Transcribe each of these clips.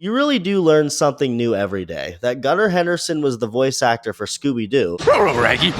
You really do learn something new every day. That Gunnar Henderson was the voice actor for Scooby-Doo. Raggy.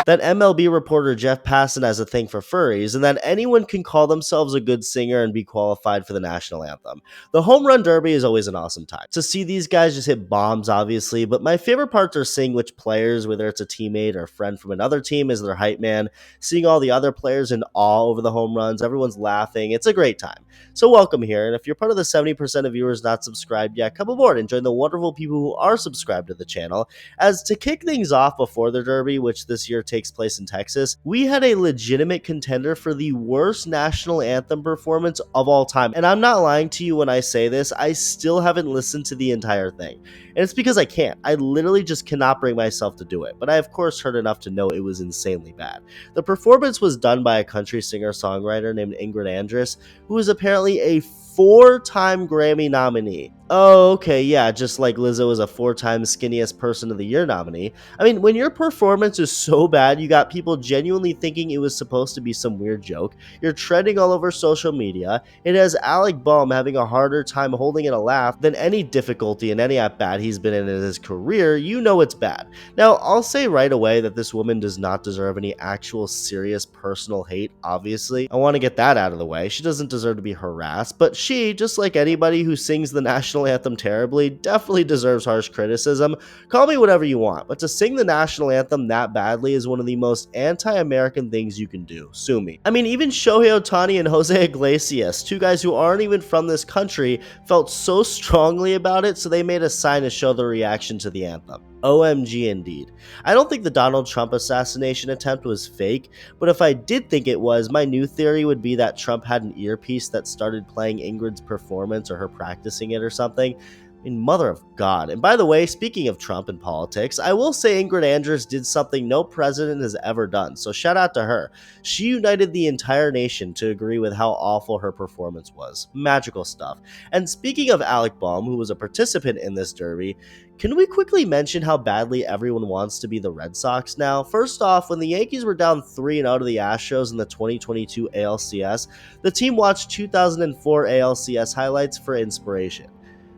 That MLB reporter Jeff Passan has a thing for furries, and that anyone can call themselves a good singer and be qualified for the national anthem. The home run derby is always an awesome time. To see these guys just hit bombs, obviously, but my favorite parts are seeing which players, whether it's a teammate or a friend from another team, is their hype man, seeing all the other players in awe over the home runs, everyone's laughing. It's a great time. So welcome here, and if you're part of the 70% of viewers not subscribed yet, come aboard and join the wonderful people who are subscribed to the channel. As to kick things off before the Derby, which this year takes place in Texas, we had a legitimate contender for the worst national anthem performance of all time. And I'm not lying to you when I say this, I still haven't listened to the entire thing. And it's because I can't. I literally just cannot bring myself to do it. But I of course heard enough to know it was insanely bad. The performance was done by a country singer-songwriter named Ingrid Andress, who is apparently a 4-time Grammy nominee. Oh, okay, yeah, just like Lizzo is a 4-time Skinniest Person of the Year nominee. I mean, when your performance is so bad, you got people genuinely thinking it was supposed to be some weird joke. You're trending all over social media. It has Alec Baum having a harder time holding in a laugh than any difficulty in any at-bat he's been in his career. You know it's bad. Now, I'll say right away that this woman does not deserve any actual serious personal hate, obviously. I want to get that out of the way. She doesn't deserve to be harassed, but she, just like anybody who sings the national anthem terribly, definitely deserves harsh criticism. Call me whatever you want, but to sing the national anthem that badly is one of the most anti-American things you can do. Sue me. I mean, even Shohei Ohtani and Jose Iglesias, two guys who aren't even from this country, felt so strongly about it, so they made a sign to show their reaction to the anthem. OMG indeed. I don't think the Donald Trump assassination attempt was fake, but if I did think it was, my new theory would be that Trump had an earpiece that started playing Ingrid's performance or her practicing it or something. I mean, mother of God. And by the way, speaking of Trump and politics, I will say Ingrid Andress did something no president has ever done, so shout out to her. She united the entire nation to agree with how awful her performance was. Magical stuff. And speaking of Alec Baum, who was a participant in this derby, can we quickly mention how badly everyone wants to be the Red Sox now? First off, when the Yankees were down 3-0 to the Astros in the 2022 ALCS, the team watched 2004 ALCS highlights for inspiration.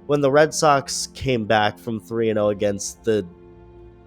When the Red Sox came back from 3-0 against the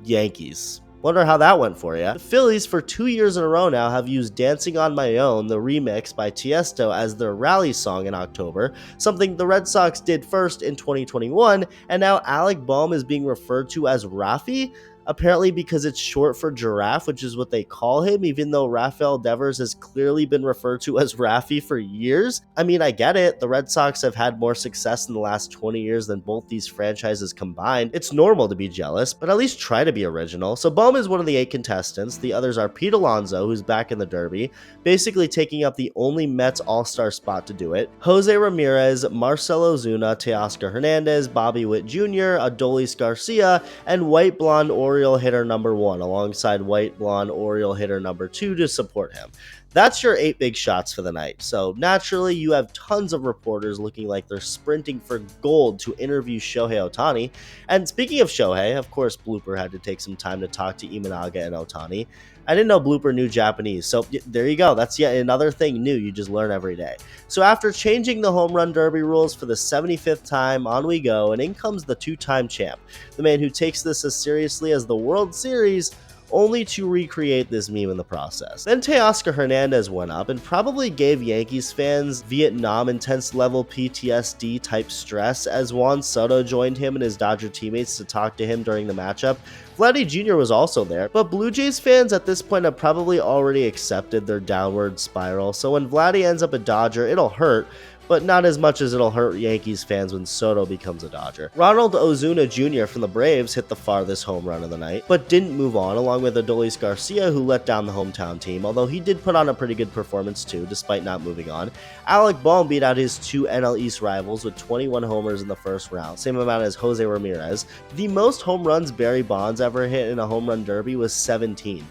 Yankees. Wonder how that went for you. The Phillies, for 2 years in a row now, have used Dancing on My Own, the remix by Tiesto, as their rally song in October, something the Red Sox did first in 2021, and now Alec Baum is being referred to as Rafi, apparently because it's short for giraffe, which is what they call him, even though Rafael Devers has clearly been referred to as Rafi for years. I mean, I get it. The Red Sox have had more success in the last 20 years than both these franchises combined. It's normal to be jealous, but at least try to be original. So Baum is one of the 8 contestants. The others are Pete Alonso, who's back in the Derby, basically taking up the only Mets All-Star spot to do it, Jose Ramirez, Marcell Ozuna, Teoscar Hernandez, Bobby Witt Jr., Adolis Garcia, and White Blonde Oriole hitter number 1 alongside White Blonde Oriole hitter number 2 to support him. That's your 8 big shots for the night. So naturally, you have tons of reporters looking like they're sprinting for gold to interview Shohei Ohtani. And speaking of Shohei, of course, Blooper had to take some time to talk to Imanaga and Ohtani. I didn't know Blooper knew Japanese, so there you go. That's yet another thing new you just learn every day. So after changing the home run derby rules for the 75th time, on we go, and in comes the 2-time champ, the man who takes this as seriously as the World Series, only to recreate this meme in the process. Then Teoscar Hernandez went up and probably gave Yankees fans Vietnam intense level PTSD type stress as Juan Soto joined him and his Dodger teammates to talk to him during the matchup. Vladdy Jr. was also there, but Blue Jays fans at this point have probably already accepted their downward spiral, so when Vladdy ends up a Dodger, it'll hurt, but not as much as it'll hurt Yankees fans when Soto becomes a Dodger. Ronald Ozuna Jr. from the Braves hit the farthest home run of the night, but didn't move on, along with Adolis Garcia, who let down the hometown team, although he did put on a pretty good performance too, despite not moving on. Alec Baum beat out his 2 NL East rivals with 21 homers in the first round, same amount as Jose Ramirez. The most home runs Barry Bonds ever hit in a home run derby was 17.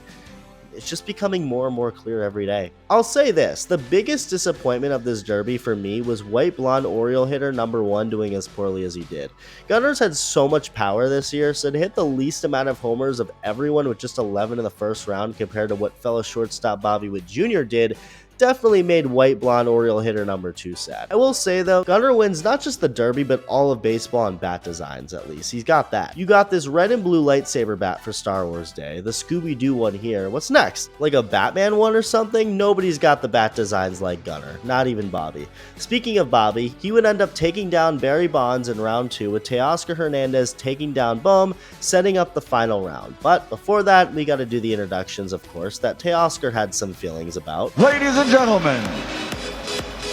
It's just becoming more and more clear every day. I'll say this, the biggest disappointment of this derby for me was White Blonde Oriole hitter number 1 doing as poorly as he did. Gunners had so much power this year, so to hit the least amount of homers of everyone with just 11 in the first round compared to what fellow shortstop Bobby Witt Jr. did definitely made white blonde Oriole hitter number 2 sad. I will say though, Gunnar wins not just the Derby, but all of baseball and bat designs at least. He's got that. You got this red and blue lightsaber bat for Star Wars Day, the Scooby-Doo one here. What's next? Like a Batman one or something? Nobody's got the bat designs like Gunnar, not even Bobby. Speaking of Bobby, he would end up taking down Barry Bonds in round 2 with Teoscar Hernandez taking down Bohm, setting up the final round. But before that, we gotta do the introductions, of course, that Teoscar had some feelings about. Ladies and gentlemen,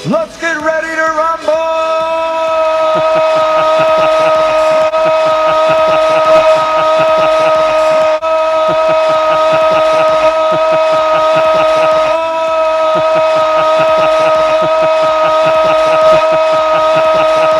let's get ready to rumble!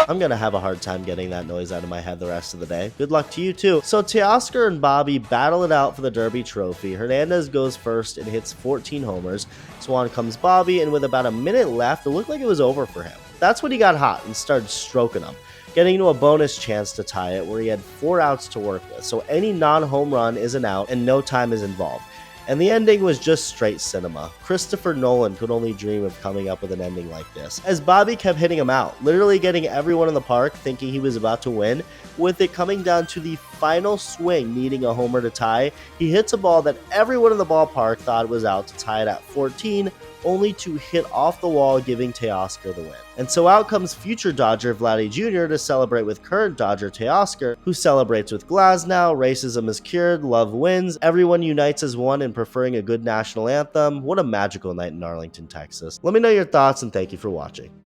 I'm gonna have a hard time getting that noise out of my head the rest of the day. Good luck to you too. So Teoscar and Bobby battle it out for the Derby trophy. Hernandez goes first and hits 14 homers. Swan comes Bobby, and with about a minute left, it looked like it was over for him. That's when he got hot and started stroking him, getting into a bonus chance to tie it where he had 4 outs to work with. So any non-home run is an out and no time is involved. And the ending was just straight cinema. Christopher Nolan could only dream of coming up with an ending like this, as Bobby kept hitting him out, literally getting everyone in the park thinking he was about to win, with it coming down to the final swing needing a homer to tie. He hits a ball that everyone in the ballpark thought was out to tie it at 14, only to hit off the wall, giving Teoscar the win. And so out comes future Dodger Vladdy Jr. to celebrate with current Dodger Teoscar, who celebrates with Glasnow. Racism is cured, love wins, everyone unites as one in preferring a good national anthem. What a magical night in Arlington, Texas. Let me know your thoughts, and thank you for watching.